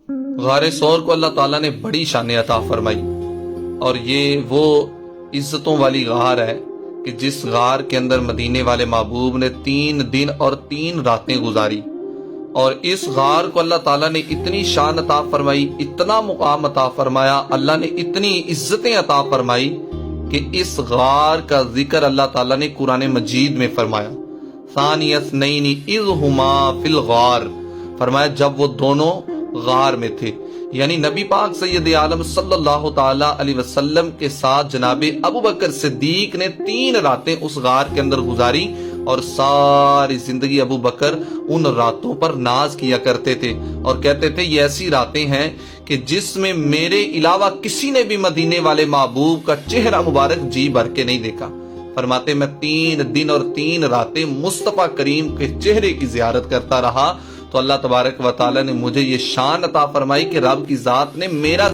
غار سور کو اللہ تعالیٰ نے بڑی شان عطا فرمائی، اور یہ وہ عزتوں والی غار ہے کہ جس غار کے اندر مدینے والے محبوب نے 3 دن اور 3 راتیں گزاری، اور اس غار کو اللہ تعالیٰ نے اتنی شان عطا فرمائی، اتنا مقام عطا فرمایا، اللہ نے اتنی عزتیں عطا فرمائی کہ اس غار کا ذکر اللہ تعالیٰ نے قرآن مجید میں فرمایا۔ ثانی اثنین اذ ہما فی الغار، فرمایا جب وہ دونوں غار میں تھے، یعنی نبی پاک سید عالم صلی اللہ تعالی علیہ وسلم کے ساتھ جناب ابو بکر صدیق نے 3 راتیں اس غار کے اندر گزاری، اور ساری زندگی ابو بکر ان راتوں پر ناز کیا کرتے تھے اور کہتے تھے یہ ایسی راتیں ہیں کہ جس میں میرے علاوہ کسی نے بھی مدینے والے محبوب کا چہرہ مبارک جی بھر کے نہیں دیکھا۔ فرماتے میں 3 دن اور 3 راتیں مصطفیٰ کریم کے چہرے کی زیارت کرتا رہا، تو اللہ تبارک و تعالی نے مجھے یہ شان عطا فرمائی کہ رب کی ذات نے میرا